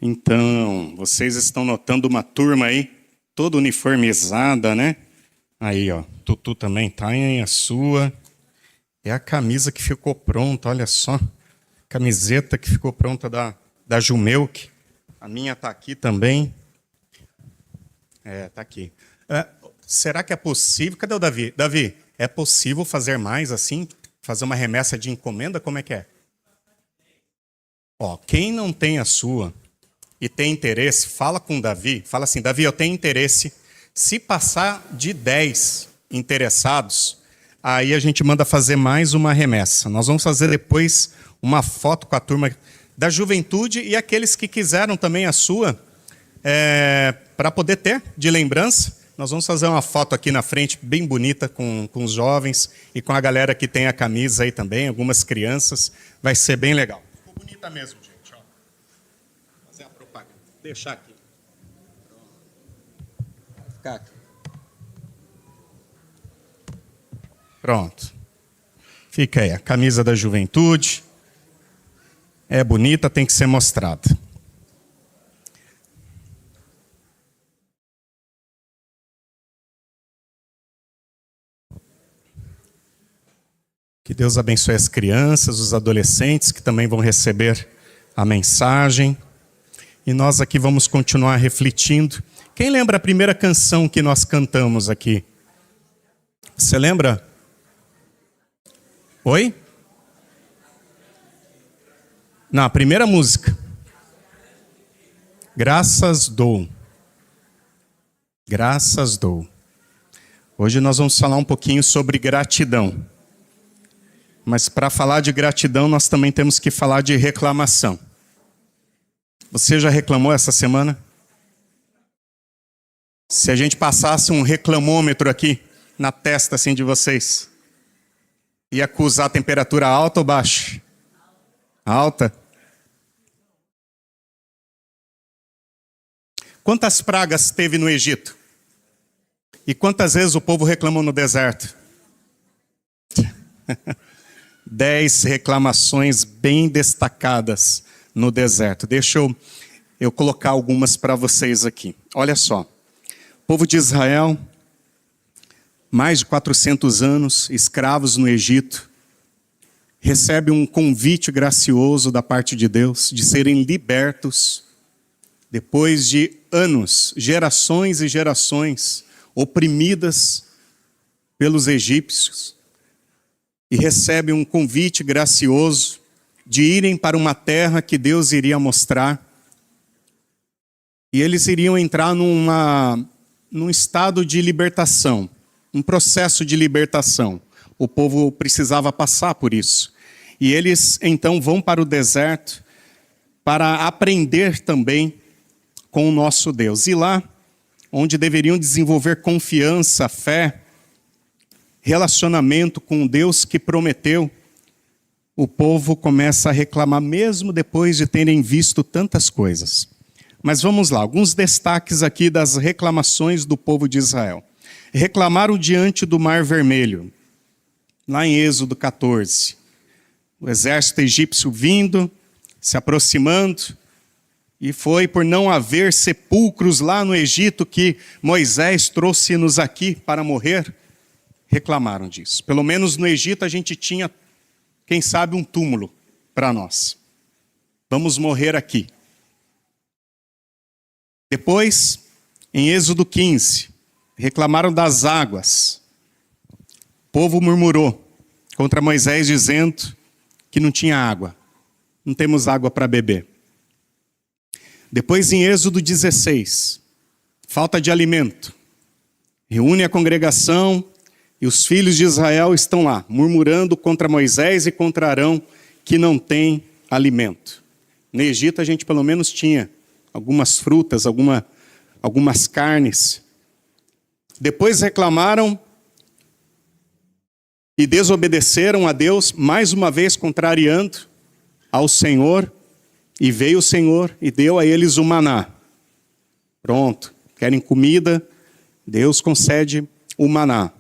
Então, vocês estão notando uma turma aí, toda uniformizada, né? Aí, ó, Tutu também tá em a sua. É a camisa que ficou pronta, olha só. Camiseta que ficou pronta da Jumelk. A minha tá aqui também. Tá aqui. Será que é possível? Cadê o Davi? Davi, é possível fazer mais assim? Fazer uma remessa de encomenda? Como é que é? Ó, quem não tem a sua e tem interesse, fala com o Davi. Fala assim, Davi, eu tenho interesse. Se passar de 10 interessados, aí a gente manda fazer mais uma remessa. Nós vamos fazer depois uma foto com a turma da juventude e aqueles que quiseram também a sua, para poder ter de lembrança. Nós vamos fazer uma foto aqui na frente, bem bonita, com os jovens e com a galera que tem a camisa aí também, algumas crianças. Vai ser bem legal. Ficou bonita mesmo, gente. Ó. Vou fazer a propaganda. Deixar aqui. Vai ficar aqui. Pronto. Fica aí, a camisa da juventude. É bonita, tem que ser mostrada. Que Deus abençoe as crianças, os adolescentes que também vão receber a mensagem. E nós aqui vamos continuar refletindo. Quem lembra a primeira canção que nós cantamos aqui? Você lembra? Oi? Não, a primeira música. Graças dou. Graças dou. Hoje nós vamos falar um pouquinho sobre gratidão. Mas para falar de gratidão, nós também temos que falar de reclamação. Você já reclamou essa semana? Se a gente passasse um reclamômetro aqui na testa assim de vocês, ia acusar a temperatura alta ou baixa? Alta. Quantas pragas teve no Egito? E quantas vezes o povo reclamou no deserto? 10 reclamações bem destacadas no deserto. Deixa eu colocar algumas para vocês aqui. Olha só. O povo de Israel, mais de 400 anos, escravos no Egito, recebe um convite gracioso da parte de Deus de serem libertos depois de anos, gerações e gerações, oprimidas pelos egípcios. E recebe um convite gracioso de irem para uma terra que Deus iria mostrar. E eles iriam entrar num estado de libertação, um processo de libertação. O povo precisava passar por isso. E eles então vão para o deserto para aprender também com o nosso Deus. E lá, onde deveriam desenvolver confiança, fé, relacionamento com o Deus que prometeu, o povo começa a reclamar mesmo depois de terem visto tantas coisas. Mas vamos lá, alguns destaques aqui das reclamações do povo de Israel. Reclamaram diante do Mar Vermelho, lá em Êxodo 14. O exército egípcio vindo, se aproximando, e foi por não haver sepulcros lá no Egito que Moisés trouxe-nos aqui para morrer. Reclamaram disso. Pelo menos no Egito a gente tinha, quem sabe, um túmulo para nós. Vamos morrer aqui. Depois, em Êxodo 15, reclamaram das águas. O povo murmurou contra Moisés dizendo que não tinha água. Não temos água para beber. Depois, em Êxodo 16, falta de alimento. Reúne a congregação. E os filhos de Israel estão lá, murmurando contra Moisés e contra Arão, que não tem alimento. No Egito a gente pelo menos tinha algumas frutas, algumas carnes. Depois reclamaram e desobedeceram a Deus, mais uma vez contrariando ao Senhor. E veio o Senhor e deu a eles o maná. Pronto, querem comida, Deus concede o maná.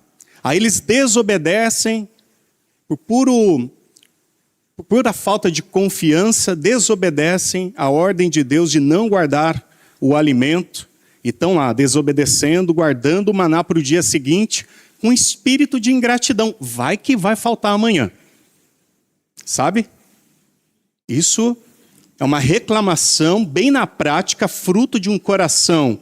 Aí eles desobedecem por por a falta de confiança, desobedecem a ordem de Deus de não guardar o alimento e estão lá desobedecendo, guardando o maná para o dia seguinte, com espírito de ingratidão. Vai que vai faltar amanhã. Sabe? Isso é uma reclamação bem na prática, fruto de um coração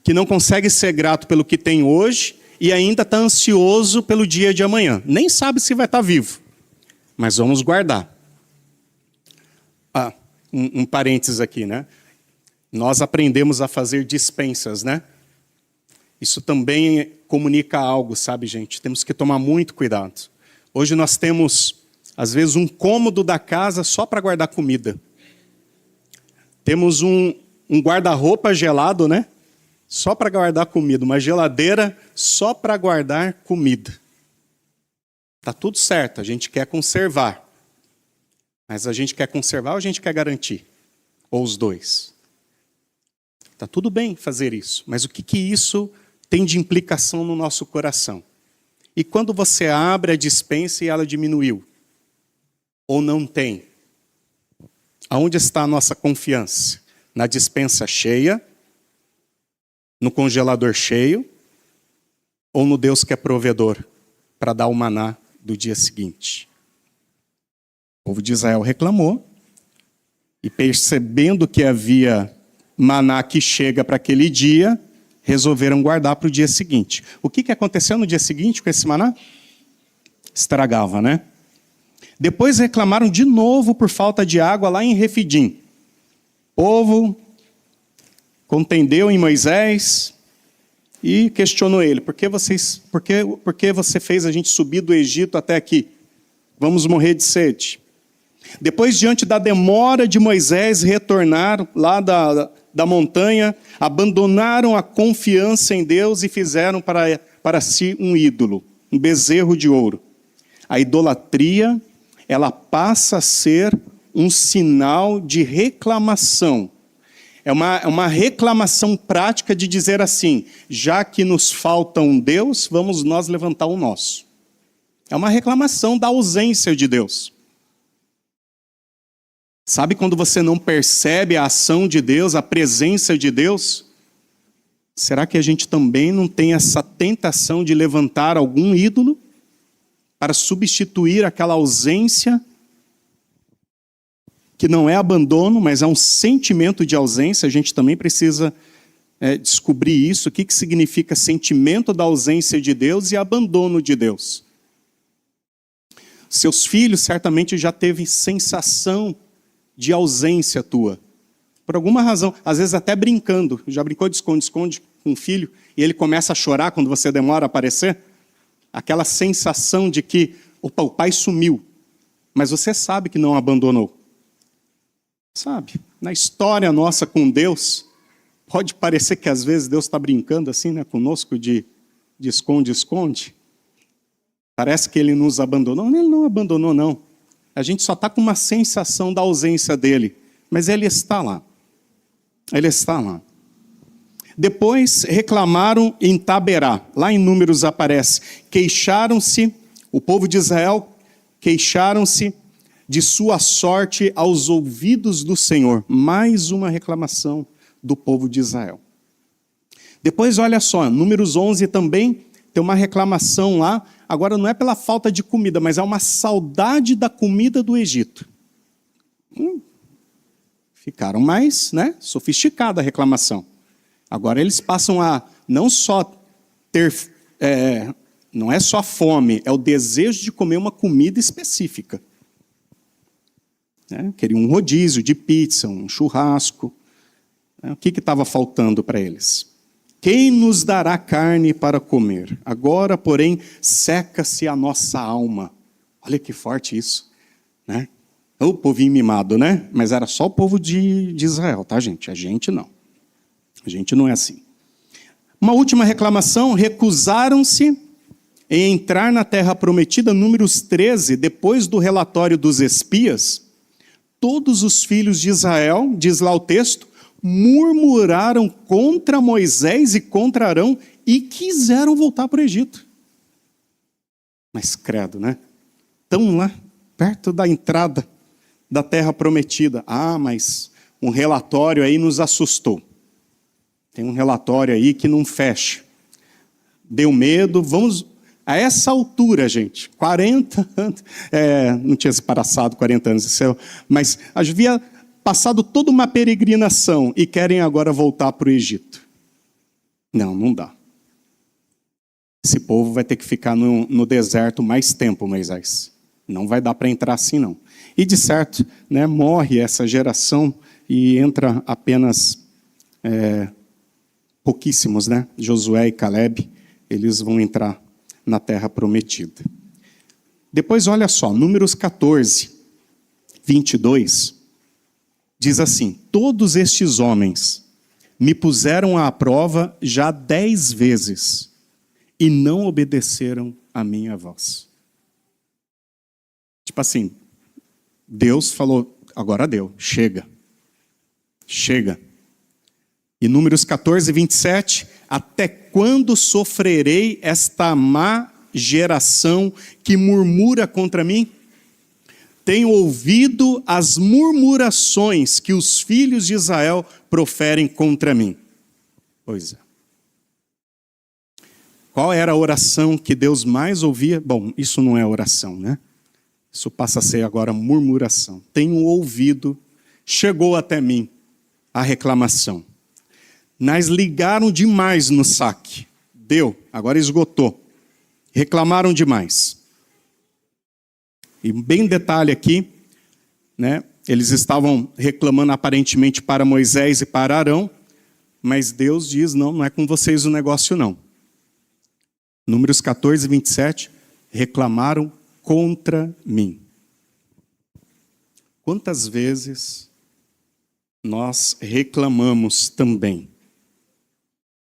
que não consegue ser grato pelo que tem hoje e ainda está ansioso pelo dia de amanhã. Nem sabe se vai estar vivo, mas vamos guardar. Um parênteses aqui, né? Nós aprendemos a fazer dispensas, né? Isso também comunica algo, sabe, gente? Temos que tomar muito cuidado. Hoje nós temos, às vezes, um cômodo da casa só para guardar comida. Temos um guarda-roupa gelado, né? Só para guardar comida. Uma geladeira só para guardar comida. Tá tudo certo, a gente quer conservar. Mas a gente quer conservar ou a gente quer garantir? Ou os dois? Tá tudo bem fazer isso, mas o que isso tem de implicação no nosso coração? E quando você abre a despensa e ela diminuiu? Ou não tem? Aonde está a nossa confiança? Na despensa cheia? No congelador cheio? Ou no Deus que é provedor para dar o maná do dia seguinte? O povo de Israel reclamou e, percebendo que havia maná que chega para aquele dia, resolveram guardar para o dia seguinte. O que aconteceu no dia seguinte com esse maná? Estragava, né? Depois reclamaram de novo por falta de água lá em Refidim. O povo contendeu em Moisés e questionou ele: por que você fez a gente subir do Egito até aqui? Vamos morrer de sede. Depois, diante da demora de Moisés retornar lá da montanha, abandonaram a confiança em Deus e fizeram para si um ídolo, um bezerro de ouro. A idolatria, ela passa a ser um sinal de reclamação. É uma reclamação prática de dizer assim: já que nos falta um Deus, vamos nós levantar o nosso. É uma reclamação da ausência de Deus. Sabe quando você não percebe a ação de Deus, a presença de Deus? Será que a gente também não tem essa tentação de levantar algum ídolo para substituir aquela ausência, que não é abandono, mas é um sentimento de ausência? A gente também precisa descobrir isso. O que significa sentimento da ausência de Deus e abandono de Deus? Seus filhos certamente já teve sensação de ausência tua, por alguma razão, às vezes até brincando. Já brincou de esconde-esconde com um filho e ele começa a chorar quando você demora a aparecer? Aquela sensação de que, opa, o pai sumiu, mas você sabe que não abandonou. Sabe, na história nossa com Deus, pode parecer que às vezes Deus está brincando assim, né, conosco de esconde-esconde. Parece que ele nos abandonou. Não, ele não abandonou, não. A gente só está com uma sensação da ausência dele, mas ele está lá. Ele está lá. Depois reclamaram em Taberá. Lá em Números aparece: queixaram-se, o povo de Israel queixaram-se de sua sorte aos ouvidos do Senhor. Mais uma reclamação do povo de Israel. Depois, olha só, Números 11 também tem uma reclamação lá. Agora não é pela falta de comida, mas é uma saudade da comida do Egito. Ficaram mais, sofisticada a reclamação. Agora eles passam a não só ter, não é só fome, é o desejo de comer uma comida específica. Queriam um rodízio de pizza, um churrasco. O que estava faltando para eles? Quem nos dará carne para comer? Agora, porém, seca-se a nossa alma. Olha que forte isso, né? O povinho mimado, né? Mas era só o povo de Israel, tá, gente? A gente não. A gente não é assim. Uma última reclamação: recusaram-se em entrar na terra prometida. Números 13, depois do relatório dos espias, todos os filhos de Israel, diz lá o texto, murmuraram contra Moisés e contra Arão e quiseram voltar para o Egito. Mas credo, né? Estão lá perto da entrada da terra prometida. Ah, mas um relatório aí nos assustou. Tem um relatório aí que não fecha. Deu medo, vamos... A essa altura, gente, 40 anos... não tinha se passado 40 anos, mas havia passado toda uma peregrinação e querem agora voltar para o Egito. Não, não dá. Esse povo vai ter que ficar no deserto mais tempo, Moisés. Não vai dar para entrar assim, não. E, de certo, né, morre essa geração e entra apenas pouquíssimos, né? Josué e Caleb, eles vão entrar na terra prometida. Depois, olha só, Números 14, 22, diz assim: todos estes homens me puseram à prova já 10 vezes e não obedeceram a minha voz. Tipo assim, Deus falou, agora deu, chega. Chega. E Números 14, 27, até quando sofrerei esta má geração que murmura contra mim? Tenho ouvido as murmurações que os filhos de Israel proferem contra mim. Pois é. Qual era a oração que Deus mais ouvia? Bom, isso não é oração, né? Isso passa a ser agora murmuração. Tenho ouvido, chegou até mim a reclamação. Mas ligaram demais no saque. Deu, agora esgotou. Reclamaram demais. E bem detalhe aqui, né? Eles estavam reclamando aparentemente para Moisés e para Arão, mas Deus diz, não é com vocês o negócio não. Números 14, 27, reclamaram contra mim. Quantas vezes nós reclamamos também?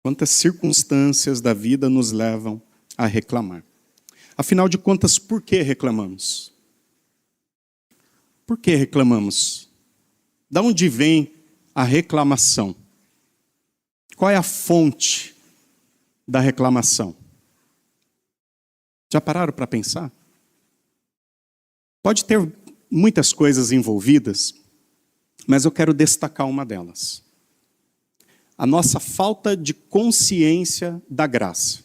Quantas circunstâncias da vida nos levam a reclamar? Afinal de contas, por que reclamamos? Por que reclamamos? Da onde vem a reclamação? Qual é a fonte da reclamação? Já pararam para pensar? Pode ter muitas coisas envolvidas, mas eu quero destacar uma delas. A nossa falta de consciência da graça.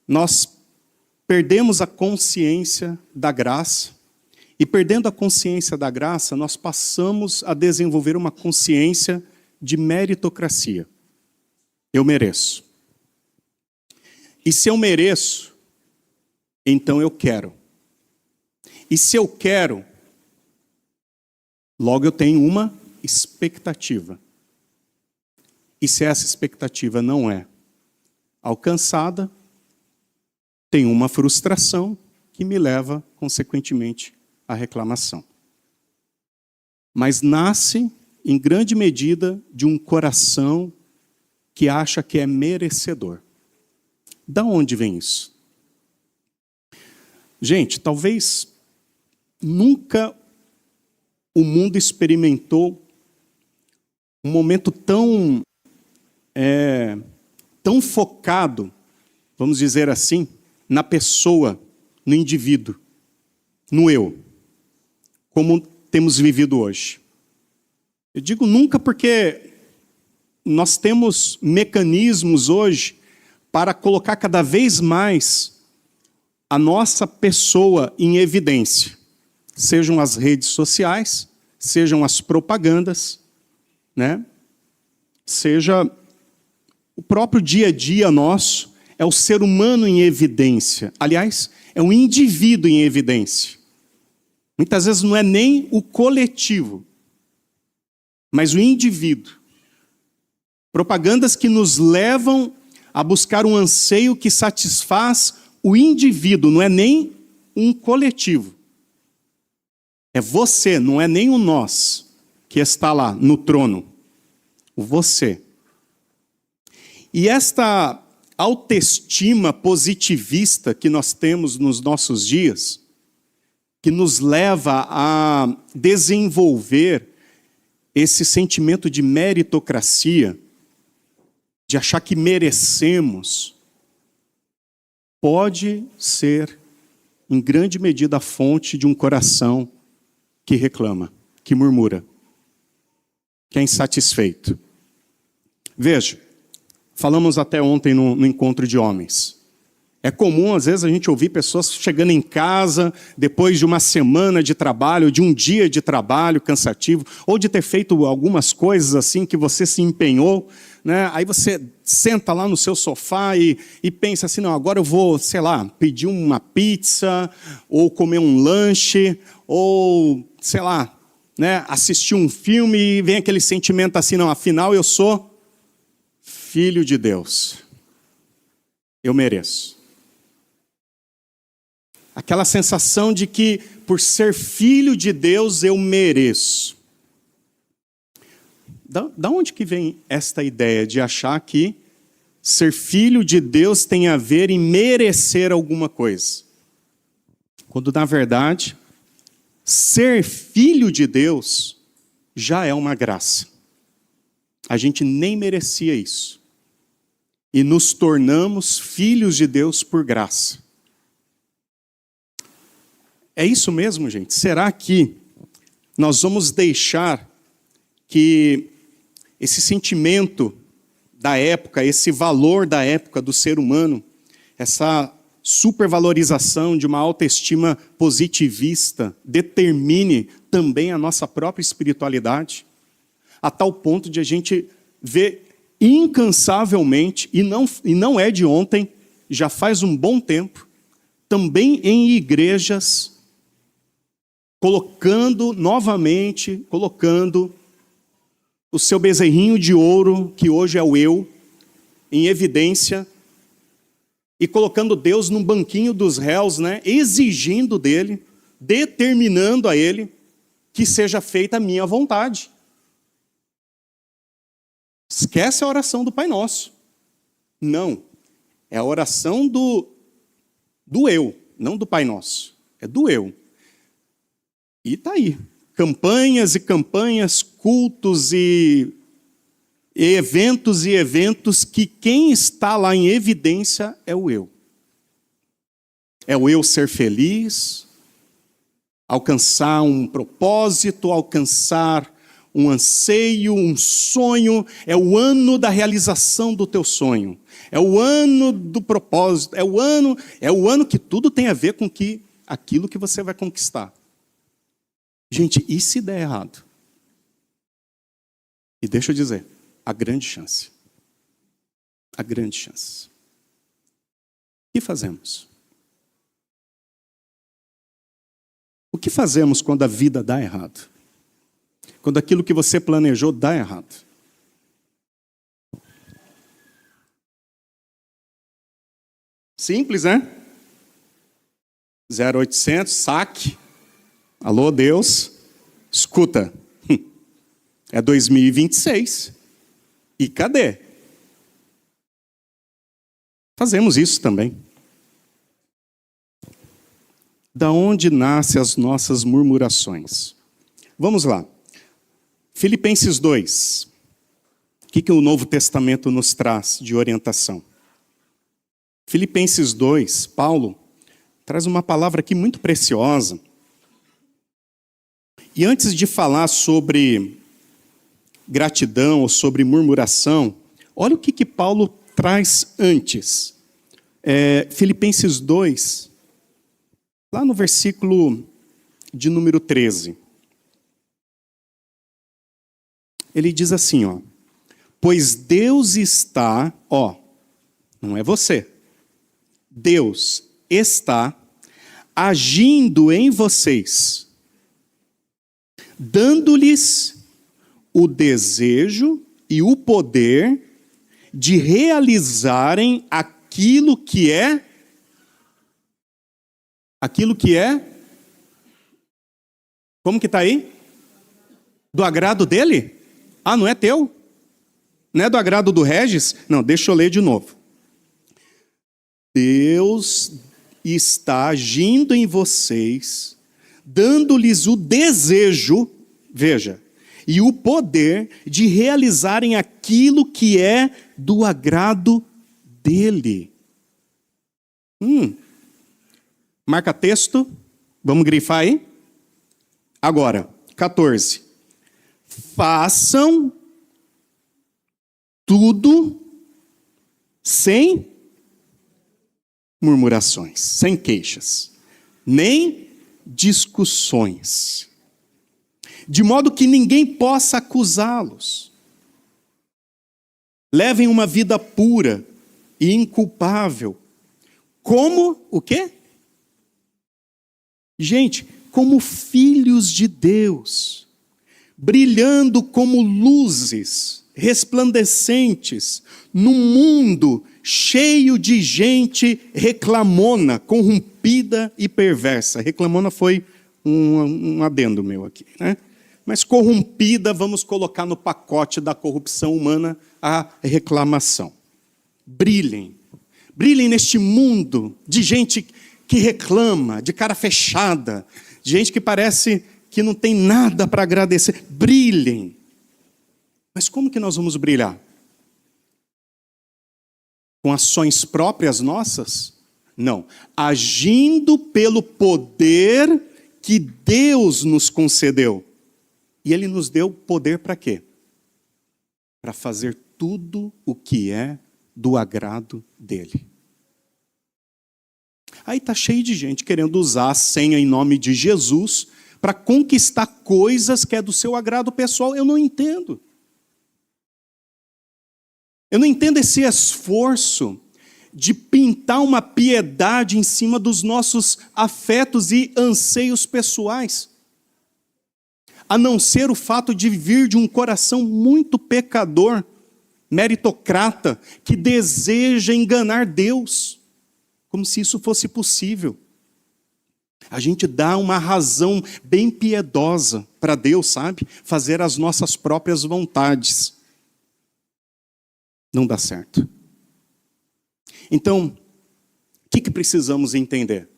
Nós perdemos a consciência da graça, e perdendo a consciência da graça, nós passamos a desenvolver uma consciência de meritocracia. Eu mereço. E se eu mereço, então eu quero. E se eu quero, logo eu tenho uma expectativa. E se essa expectativa não é alcançada, tem uma frustração que me leva, consequentemente, à reclamação. Mas nasce, em grande medida, de um coração que acha que é merecedor. Da onde vem isso? Gente, talvez nunca o mundo experimentou um momento tão focado, vamos dizer assim, na pessoa, no indivíduo, no eu, como temos vivido hoje. Eu digo nunca porque nós temos mecanismos hoje para colocar cada vez mais a nossa pessoa em evidência. Sejam as redes sociais, sejam as propagandas, né? Seja o próprio dia a dia nosso, é o ser humano em evidência. Aliás, é o indivíduo em evidência. Muitas vezes não é nem o coletivo, mas o indivíduo. Propagandas que nos levam a buscar um anseio que satisfaz o indivíduo, não é nem um coletivo. É você, não é nem o nós que está lá no trono. O você. E esta autoestima positivista que nós temos nos nossos dias, que nos leva a desenvolver esse sentimento de meritocracia, de achar que merecemos, pode ser em grande medida, a fonte de um coração que reclama, que murmura, que é insatisfeito. Veja, falamos até ontem no encontro de homens. É comum, às vezes, a gente ouvir pessoas chegando em casa depois de uma semana de trabalho, de um dia de trabalho cansativo, ou de ter feito algumas coisas assim que você se empenhou, né? Aí você senta lá no seu sofá e pensa assim, não, agora eu vou, sei lá, pedir uma pizza, ou comer um lanche, ou, sei lá, né, assistir um filme e vem aquele sentimento assim, não, afinal eu sou filho de Deus. Eu mereço. Aquela sensação de que, por ser filho de Deus, eu mereço. Da onde que vem esta ideia de achar que ser filho de Deus tem a ver em merecer alguma coisa? Quando, na verdade, ser filho de Deus já é uma graça. A gente nem merecia isso. E nos tornamos filhos de Deus por graça. É isso mesmo, gente? Será que nós vamos deixar que esse sentimento da época, esse valor da época do ser humano, essa supervalorização de uma autoestima positivista, determine também a nossa própria espiritualidade? A tal ponto de a gente ver incansavelmente, e não é de ontem, já faz um bom tempo, também em igrejas, colocando o seu bezerrinho de ouro, que hoje é o eu, em evidência, e colocando Deus num banquinho dos réus, né, exigindo dele, determinando a ele, que seja feita a minha vontade. Esquece a oração do Pai Nosso. Não, é a oração do eu, não do Pai Nosso, é do eu. E está aí, campanhas e campanhas, cultos e eventos que quem está lá em evidência é o eu. É o eu ser feliz, alcançar um propósito, alcançar um anseio, um sonho. É o ano da realização do teu sonho. É o ano do propósito. É o ano que tudo tem a ver com aquilo que você vai conquistar. Gente, e se der errado? E deixa eu dizer, a grande chance. A grande chance. O que fazemos? O que fazemos quando a vida dá errado? Quando aquilo que você planejou dá errado? Simples, né? 0800, saque. Alô, Deus, escuta, é 2026, e cadê? Fazemos isso também. Da onde nascem as nossas murmurações? Vamos lá, Filipenses 2, o que o Novo Testamento nos traz de orientação? Filipenses 2, Paulo traz uma palavra aqui muito preciosa. E antes de falar sobre gratidão ou sobre murmuração, olha o que Paulo traz antes. Filipenses 2, lá no versículo de número 13. Ele diz assim, ó, pois Deus está, não é você, Deus está agindo em vocês, dando-lhes o desejo e o poder de realizarem aquilo que é como que está aí? Do agrado dele? Não é teu? Não é do agrado do Regis? Não, deixa eu ler de novo. Deus está agindo em vocês, dando-lhes o desejo, veja, e o poder de realizarem aquilo que é do agrado dele. Marca texto. Vamos grifar aí? Agora, 14. Façam tudo sem murmurações, sem queixas, nem discussões, de modo que ninguém possa acusá-los. Levem uma vida pura e inculpável. Como o quê? Gente, como filhos de Deus, brilhando como luzes resplandecentes num mundo cheio de gente reclamona, corrompida e perversa. Reclamona foi um adendo meu aqui, né? Mas corrompida, vamos colocar no pacote da corrupção humana a reclamação. Brilhem. Brilhem neste mundo de gente que reclama, de cara fechada, de gente que parece que não tem nada para agradecer. Brilhem. Mas como que nós vamos brilhar? Com ações próprias nossas? Não. Agindo pelo poder que Deus nos concedeu. E Ele nos deu poder para quê? Para fazer tudo o que é do agrado dEle. Aí está cheio de gente querendo usar a senha em nome de Jesus para conquistar coisas que é do seu agrado pessoal. Eu não entendo. Eu não entendo esse esforço de pintar uma piedade em cima dos nossos afetos e anseios pessoais. A não ser o fato de vir de um coração muito pecador, meritocrata, que deseja enganar Deus, como se isso fosse possível. A gente dá uma razão bem piedosa para Deus, sabe? Fazer as nossas próprias vontades. Não dá certo. Então, o que precisamos entender?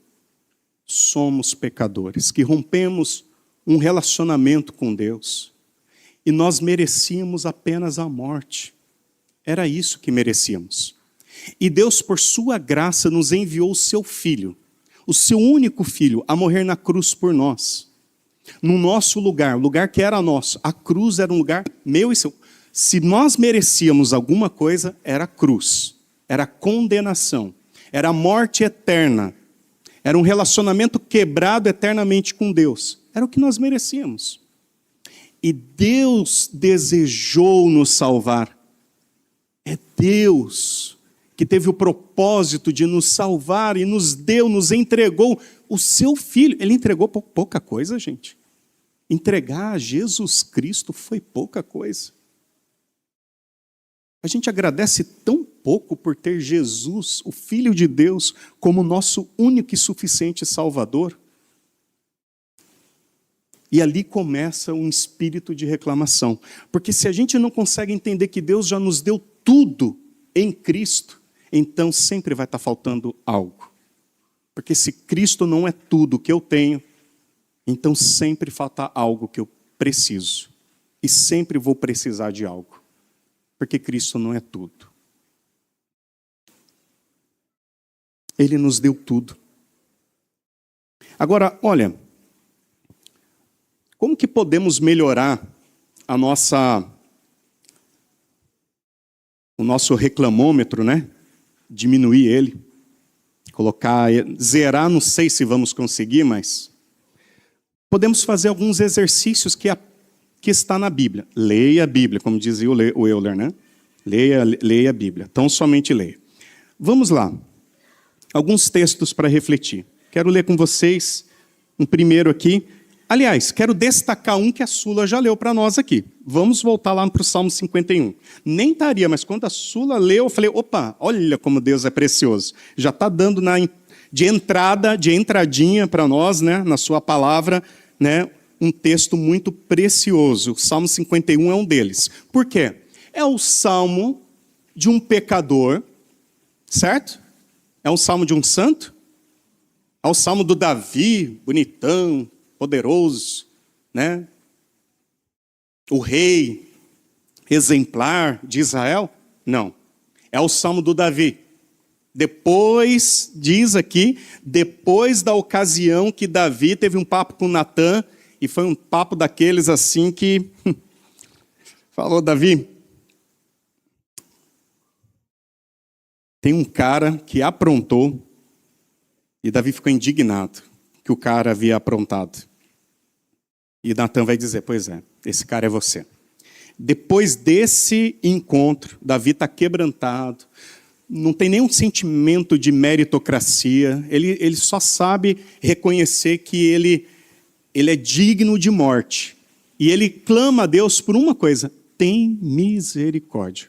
Somos pecadores, que rompemos um relacionamento com Deus. E nós merecíamos apenas a morte. Era isso que merecíamos. E Deus, por sua graça, nos enviou o seu Filho, o seu único Filho, a morrer na cruz por nós. No nosso lugar, o lugar que era nosso. A cruz era um lugar meu e seu. Se nós merecíamos alguma coisa, era a cruz. Era a condenação. Era a morte eterna. Era um relacionamento quebrado eternamente com Deus. Era o que nós merecíamos. E Deus desejou nos salvar. É Deus que teve o propósito de nos salvar e nos deu, nos entregou o seu Filho. Ele entregou pouca coisa, gente. Entregar a Jesus Cristo foi pouca coisa. A gente agradece tão pouco por ter Jesus, o Filho de Deus, como nosso único e suficiente Salvador. E ali começa um espírito de reclamação. Porque se a gente não consegue entender que Deus já nos deu tudo em Cristo, então sempre vai estar faltando algo. Porque se Cristo não é tudo que eu tenho, então sempre falta algo que eu preciso. E sempre vou precisar de algo. Porque Cristo não é tudo. Ele nos deu tudo. Agora, olha, como que podemos melhorar o nosso reclamômetro, né? Diminuir ele, zerar, não sei se vamos conseguir, mas podemos fazer alguns exercícios que está na Bíblia. Leia a Bíblia, como dizia o Euler, né? Leia a Bíblia. Então, somente leia. Vamos lá. Alguns textos para refletir. Quero ler com vocês um primeiro aqui. Aliás, quero destacar um que a Sula já leu para nós aqui. Vamos voltar lá para o Salmo 51. Nem estaria, mas quando a Sula leu, eu falei, opa, olha como Deus é precioso. Já está dando de entradinha para nós, né, na sua palavra, né, um texto muito precioso. O Salmo 51 é um deles. Por quê? É o salmo de um pecador, certo? É um salmo de um santo? É o salmo do Davi, bonitão, poderoso, né? O rei exemplar de Israel? Não. É o salmo do Davi. Depois, diz aqui, depois da ocasião que Davi teve um papo com Natã, e foi um papo daqueles assim que falou: Davi, tem um cara que aprontou, e Davi ficou indignado que o cara havia aprontado. E Natã vai dizer: pois é, esse cara é você. Depois desse encontro, Davi está quebrantado, não tem nenhum sentimento de meritocracia, ele só sabe reconhecer que ele é digno de morte. E ele clama a Deus por uma coisa: tem misericórdia.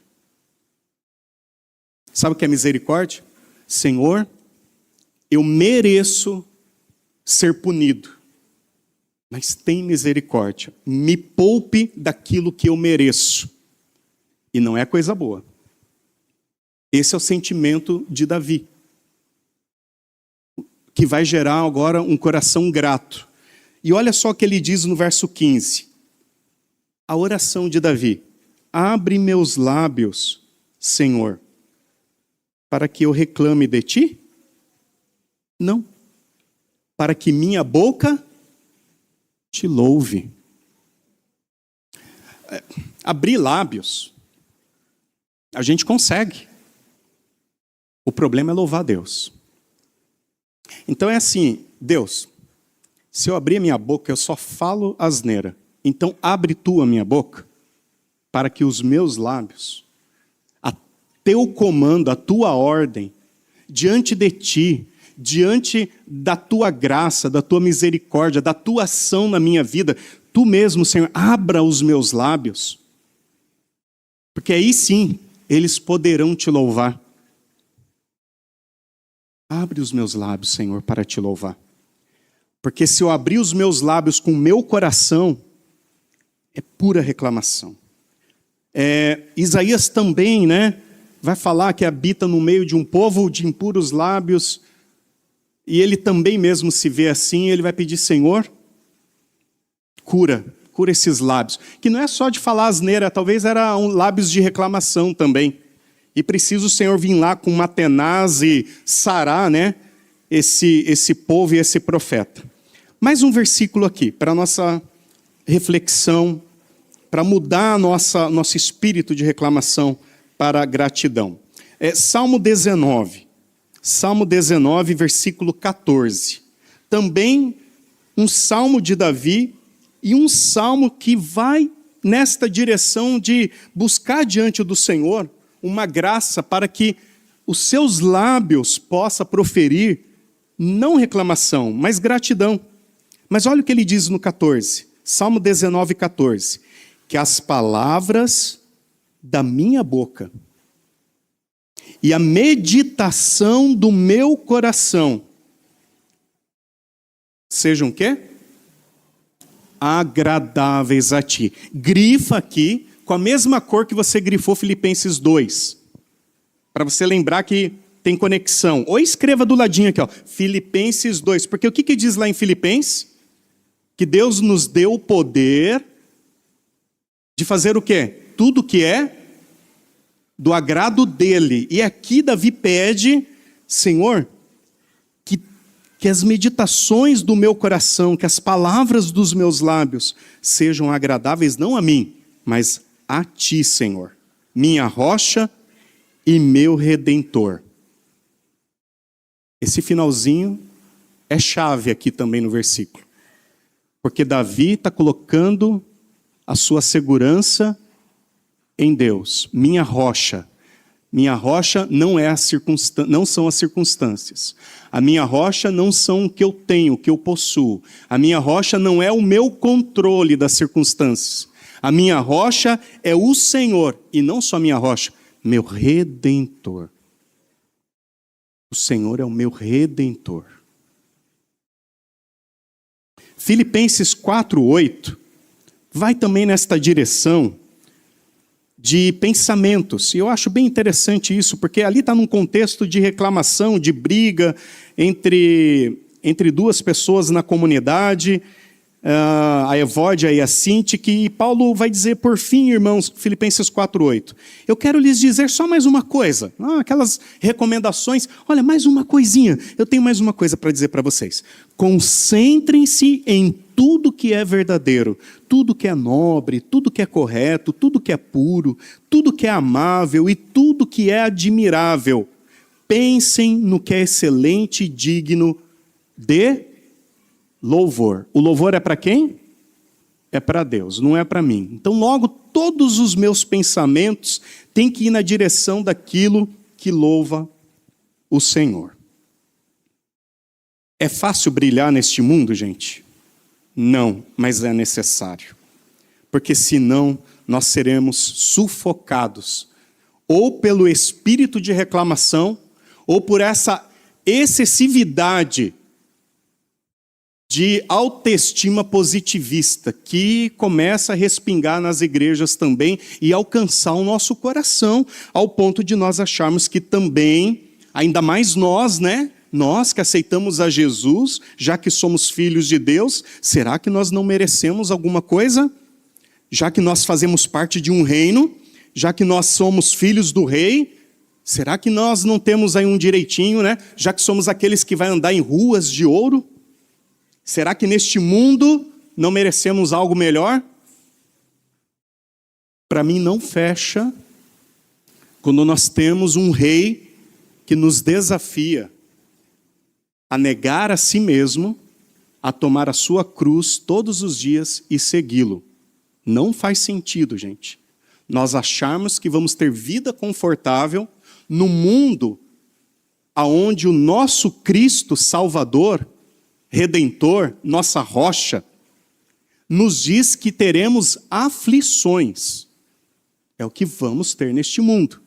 Sabe o que é misericórdia? Senhor, eu mereço ser punido, mas tem misericórdia. Me poupe daquilo que eu mereço. E não é coisa boa. Esse é o sentimento de Davi, que vai gerar agora um coração grato. E olha só o que ele diz no verso 15. A oração de Davi: abre meus lábios, Senhor, para que eu reclame de ti? Não. Para que minha boca te louve. Abrir lábios, a gente consegue. O problema é louvar Deus. Então é assim: Deus, se eu abrir a minha boca, eu só falo asneira. Então abre tu a minha boca, para que os meus lábios, a teu comando, a tua ordem, diante de ti, diante da tua graça, da tua misericórdia, da tua ação na minha vida, tu mesmo, Senhor, abra os meus lábios. Porque aí sim, eles poderão te louvar. Abre os meus lábios, Senhor, para te louvar. Porque se eu abrir os meus lábios com o meu coração, é pura reclamação. Isaías também, vai falar que habita no meio de um povo de impuros lábios, e ele também mesmo se vê assim, ele vai pedir: Senhor, cura esses lábios. Que não é só de falar asneira, talvez eram lábios de reclamação também. E precisa o Senhor vir lá com uma tenaz e sarar, esse povo e esse profeta. Mais um versículo aqui, para a nossa reflexão, para mudar nosso espírito de reclamação para a gratidão. Salmo 19. Salmo 19, versículo 14. Também um salmo de Davi e um salmo que vai nesta direção de buscar diante do Senhor uma graça para que os seus lábios possam proferir não reclamação, mas gratidão. Mas olha o que ele diz no 14, Salmo 19, 14. Que as palavras da minha boca e a meditação do meu coração sejam o quê? Agradáveis a ti. Grifa aqui com a mesma cor que você grifou Filipenses 2. Para você lembrar que tem conexão. Ou escreva do ladinho aqui, Filipenses 2. Porque o que diz lá em Filipenses? Que Deus nos deu o poder de fazer o quê? Tudo que é do agrado dele. E aqui Davi pede: Senhor, que as meditações do meu coração, que as palavras dos meus lábios sejam agradáveis não a mim, mas a ti, Senhor, minha rocha e meu redentor. Esse finalzinho é chave aqui também no versículo. Porque Davi está colocando a sua segurança em Deus. Minha rocha. Minha rocha não são as circunstâncias. A minha rocha não são o que eu tenho, o que eu possuo. A minha rocha não é o meu controle das circunstâncias. A minha rocha é o Senhor, e não só a minha rocha, meu Redentor. O Senhor é o meu Redentor. Filipenses 4:8 vai também nesta direção de pensamentos. E eu acho bem interessante isso, porque ali está num contexto de reclamação, de briga entre duas pessoas na comunidade. a Evódia e a Sinti, que Paulo vai dizer, por fim, irmãos, Filipenses 4:8. Eu quero lhes dizer só mais uma coisa. Aquelas recomendações. Olha, mais uma coisinha. Eu tenho mais uma coisa para dizer para vocês. Concentrem-se em tudo que é verdadeiro, tudo que é nobre, tudo que é correto, tudo que é puro, tudo que é amável e tudo que é admirável. Pensem no que é excelente e digno de louvor. O louvor é para quem? É para Deus, não é para mim. Então, logo, todos os meus pensamentos têm que ir na direção daquilo que louva o Senhor. É fácil brilhar neste mundo, gente? Não, mas é necessário. Porque senão nós seremos sufocados ou pelo espírito de reclamação ou por essa excessividade de autoestima positivista que começa a respingar nas igrejas também e alcançar o nosso coração ao ponto de nós acharmos que também, ainda mais nós, né? Nós que aceitamos a Jesus, já que somos filhos de Deus, será que nós não merecemos alguma coisa? Já que nós fazemos parte de um reino, já que nós somos filhos do rei, será que nós não temos aí um direitinho, né? Já que somos aqueles que vai andar em ruas de ouro? Será que neste mundo não merecemos algo melhor? Para mim não fecha quando nós temos um rei que nos desafia a negar a si mesmo, a tomar a sua cruz todos os dias e segui-lo. Não faz sentido, gente. Nós acharmos que vamos ter vida confortável no mundo onde o nosso Cristo Salvador, Redentor, nossa rocha, nos diz que teremos aflições. É o que vamos ter neste mundo.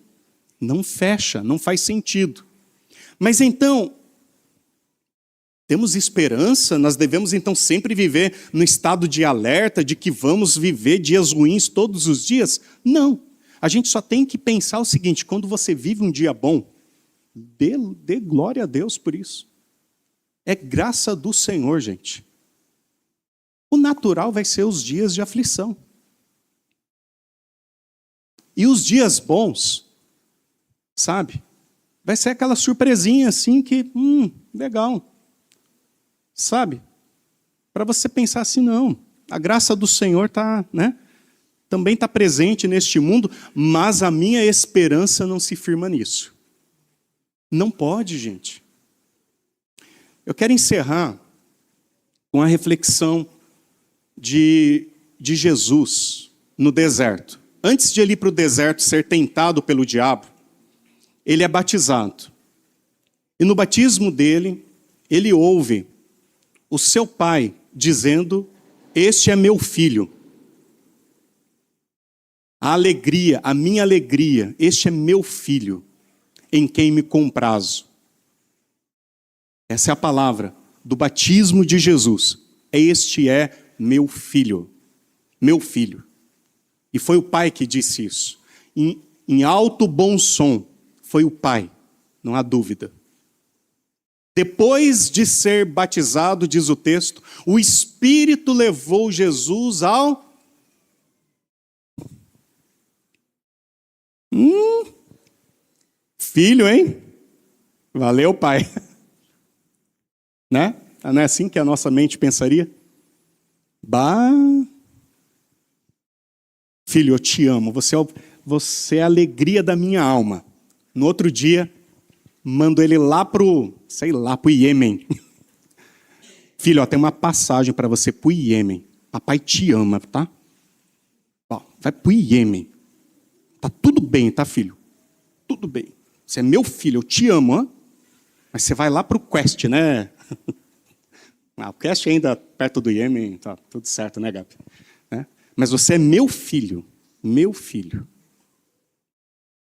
Não fecha, não faz sentido. Mas então, temos esperança? Nós devemos então sempre viver no estado de alerta de que vamos viver dias ruins todos os dias? Não. A gente só tem que pensar o seguinte, quando você vive um dia bom, dê glória a Deus por isso. É graça do Senhor, gente. O natural vai ser os dias de aflição. E os dias bons, sabe? Vai ser aquela surpresinha assim que, legal. Sabe? Para você pensar assim, não. A graça do Senhor também está presente neste mundo, mas a minha esperança não se firma nisso. Não pode, gente. Eu quero encerrar com a reflexão de Jesus no deserto. Antes de ele ir para o deserto ser tentado pelo diabo, ele é batizado. E no batismo dele, ele ouve o seu pai dizendo, este é meu filho. A alegria, a minha alegria, este é meu filho, em quem me comprazo. Essa é a palavra do batismo de Jesus. Este é meu filho. Meu filho. E foi o pai que disse isso. Em alto bom som, foi o pai, não há dúvida. Depois de ser batizado, diz o texto, o Espírito levou Jesus ao... Filho, hein? Valeu, pai. Né? Não é assim que a nossa mente pensaria? Filho, eu te amo. Você é a alegria da minha alma. No outro dia, mando ele lá pro Iêmen. Filho, tem uma passagem para você pro Iêmen. Papai te ama, tá? Vai pro Iêmen. Tá tudo bem, tá, filho? Tudo bem. Você é meu filho, eu te amo, hein? Mas você vai lá pro Quest, né? O Quest ainda perto do Iêmen, tá tudo certo, né, Gabi? Mas você é meu filho, meu filho.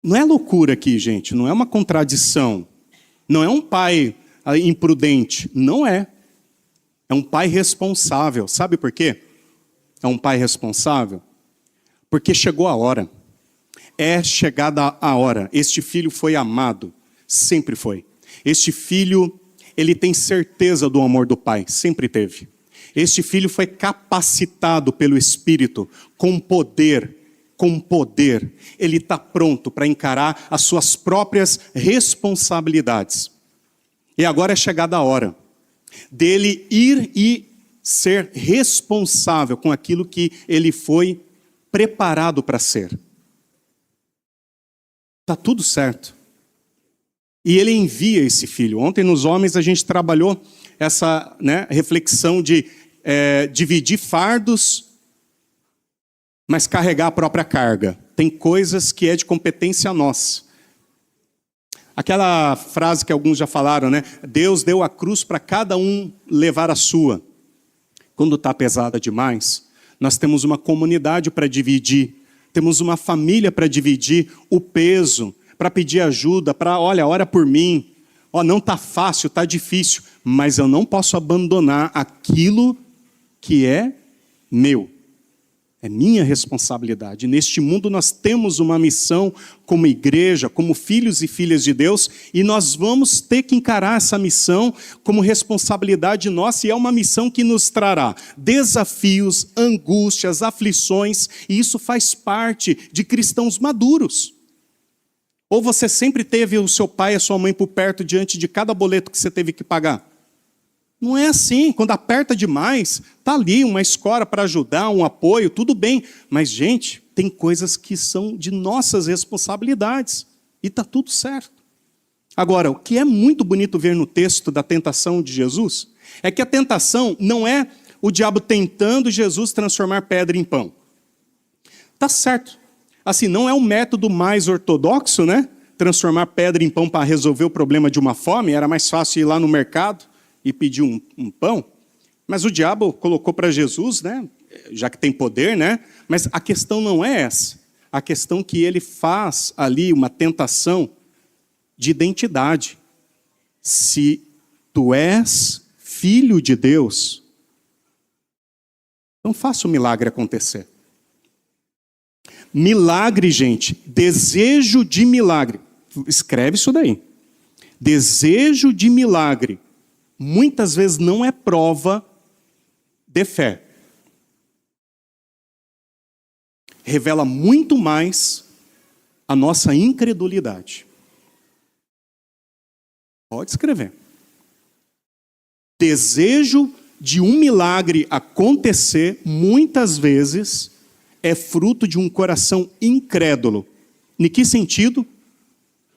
Não é loucura aqui, gente, não é uma contradição. Não é um pai imprudente, não é. É um pai responsável. Sabe por quê? É um pai responsável? Porque chegou a hora. É chegada a hora. Este filho foi amado, sempre foi. Este filho, ele tem certeza do amor do pai, sempre teve. Este filho foi capacitado pelo Espírito com poder. Ele está pronto para encarar as suas próprias responsabilidades. E agora é chegada a hora dele ir e ser responsável com aquilo que ele foi preparado para ser. Está tudo certo. E ele envia esse filho. Ontem nos homens a gente trabalhou essa reflexão de dividir fardos, mas carregar a própria carga. Tem coisas que é de competência nossa. Aquela frase que alguns já falaram, Deus deu a cruz para cada um levar a sua. Quando está pesada demais, nós temos uma comunidade para dividir, temos uma família para dividir o peso, para pedir ajuda, ora por mim. Não está fácil, está difícil, mas eu não posso abandonar aquilo que é meu. É minha responsabilidade. Neste mundo nós temos uma missão como igreja, como filhos e filhas de Deus, e nós vamos ter que encarar essa missão como responsabilidade nossa, e é uma missão que nos trará desafios, angústias, aflições, e isso faz parte de cristãos maduros. Ou você sempre teve o seu pai e a sua mãe por perto diante de cada boleto que você teve que pagar? Não é assim, quando aperta demais, está ali uma escora para ajudar, um apoio, tudo bem. Mas, gente, tem coisas que são de nossas responsabilidades. E está tudo certo. Agora, o que é muito bonito ver no texto da tentação de Jesus, é que a tentação não é o diabo tentando Jesus transformar pedra em pão. Está certo. Assim, não é o método mais ortodoxo, transformar pedra em pão para resolver o problema de uma fome. Era mais fácil ir lá no mercado e pedir um pão, mas o diabo colocou para Jesus, já que tem poder, mas a questão não é essa. A questão é que ele faz ali uma tentação de identidade. Se tu és filho de Deus, então faça o milagre acontecer. Milagre, gente, desejo de milagre. Escreve isso daí. Desejo de milagre muitas vezes não é prova de fé. Revela muito mais a nossa incredulidade. Pode escrever. Desejo de um milagre acontecer, muitas vezes, é fruto de um coração incrédulo. Em que sentido?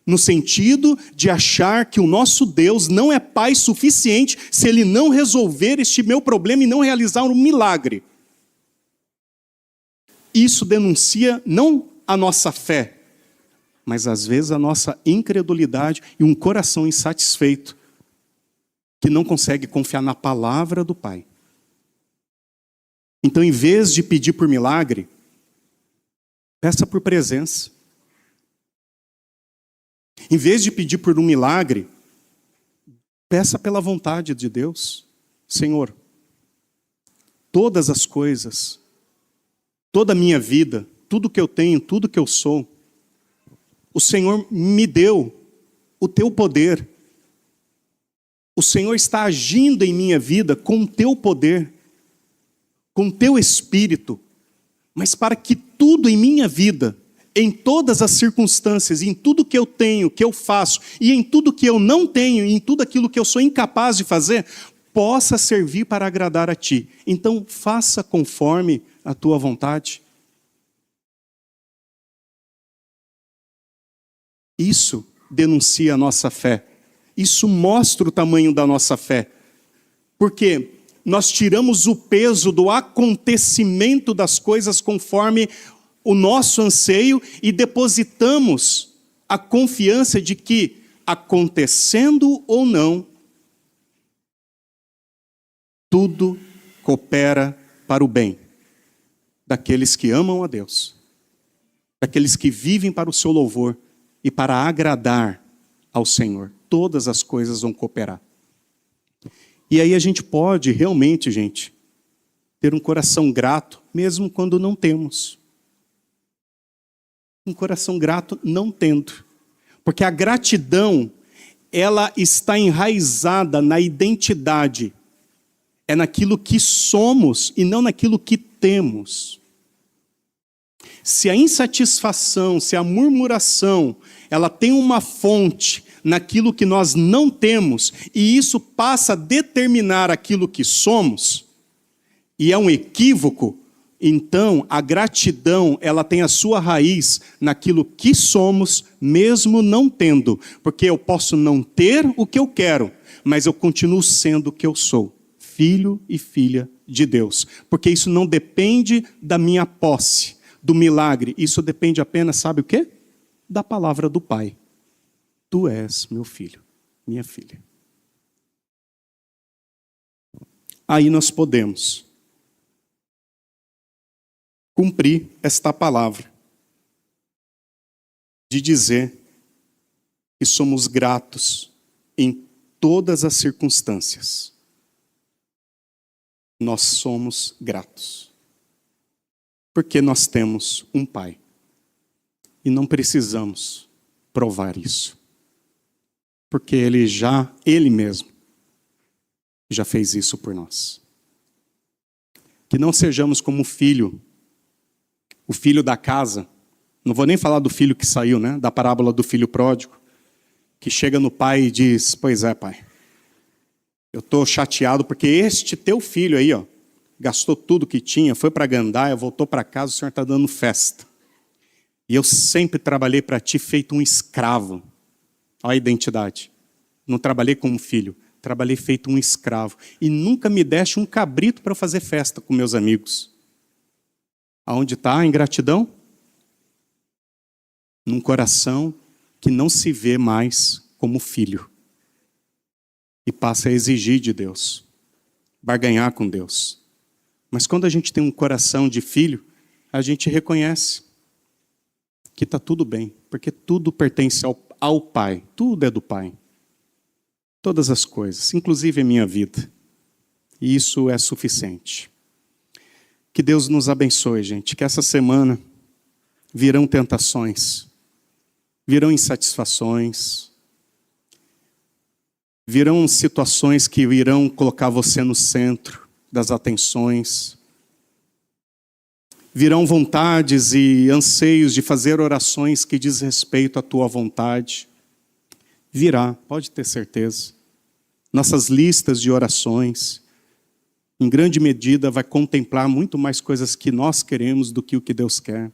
No sentido de achar que o nosso Deus não é pai suficiente se ele não resolver este meu problema e não realizar um milagre. Isso denuncia não a nossa fé, mas às vezes a nossa incredulidade e um coração insatisfeito que não consegue confiar na palavra do Pai. Então, em vez de pedir por milagre, peça por presença. Em vez de pedir por um milagre, peça pela vontade de Deus. Senhor, todas as coisas, toda a minha vida, tudo que eu tenho, tudo que eu sou, o Senhor me deu o teu poder. O Senhor está agindo em minha vida com o teu poder, com o teu espírito, mas para que tudo em minha vida, em todas as circunstâncias, em tudo que eu tenho, que eu faço, e em tudo que eu não tenho, em tudo aquilo que eu sou incapaz de fazer, possa servir para agradar a Ti. Então, faça conforme a Tua vontade. Isso denuncia a nossa fé. Isso mostra o tamanho da nossa fé. Porque nós tiramos o peso do acontecimento das coisas conforme o nosso anseio e depositamos a confiança de que, acontecendo ou não, tudo coopera para o bem daqueles que amam a Deus, daqueles que vivem para o seu louvor e para agradar ao Senhor. Todas as coisas vão cooperar. E aí a gente pode realmente, gente, ter um coração grato, mesmo quando não temos. Um coração grato não tendo. Porque a gratidão, ela está enraizada na identidade É naquilo que somos e não naquilo que temos. Se a insatisfação, se a murmuração, ela tem uma fonte naquilo que nós não temos, e isso passa a determinar aquilo que somos, e é um equívoco, então a gratidão, ela tem a sua raiz naquilo que somos, mesmo não tendo, porque eu posso não ter o que eu quero, mas eu continuo sendo o que eu sou, filho e filha de Deus, porque isso não depende da minha posse, do milagre, isso depende apenas, sabe o quê? Da palavra do Pai. Tu és meu filho, minha filha. Aí nós podemos cumprir esta palavra de dizer que somos gratos em todas as circunstâncias. Nós somos gratos. Porque nós temos um Pai. E não precisamos provar isso. Porque Ele mesmo, já fez isso por nós. Que não sejamos como o filho da casa. Não vou nem falar do filho que saiu, né? Da parábola do filho pródigo. Que chega no pai e diz, pois é, pai. Eu estou chateado porque este teu filho aí, ó, gastou tudo que tinha, foi para a gandaia, voltou para casa, o senhor está dando festa. E eu sempre trabalhei para ti feito um escravo. Olha a identidade. Não trabalhei como filho, trabalhei feito um escravo. E nunca me deste um cabrito para eu fazer festa com meus amigos. Aonde está a ingratidão? Num coração que não se vê mais como filho. E passa a exigir de Deus. Barganhar com Deus. Mas quando a gente tem um coração de filho, a gente reconhece que está tudo bem, porque tudo pertence ao Pai, tudo é do Pai. Todas as coisas, inclusive a minha vida. E isso é suficiente. Que Deus nos abençoe, gente, que essa semana virão tentações, virão insatisfações, virão situações que irão colocar você no centro das atenções. Virão vontades e anseios de fazer orações que diz respeito à tua vontade. Virá, pode ter certeza. Nossas listas de orações, em grande medida, vai contemplar muito mais coisas que nós queremos do que o que Deus quer.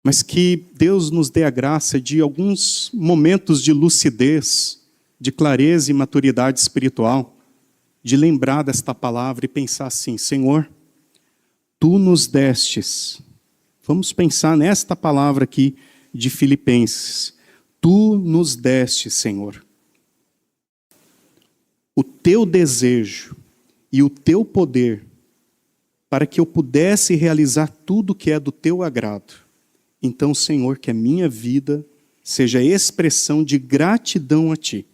Mas que Deus nos dê a graça de alguns momentos de lucidez, de clareza e maturidade espiritual, de lembrar desta palavra e pensar assim, Senhor, Tu nos destes. Vamos pensar nesta palavra aqui de Filipenses. Tu nos deste, Senhor, o Teu desejo e o Teu poder para que eu pudesse realizar tudo que é do Teu agrado. Então, Senhor, que a minha vida seja expressão de gratidão a Ti.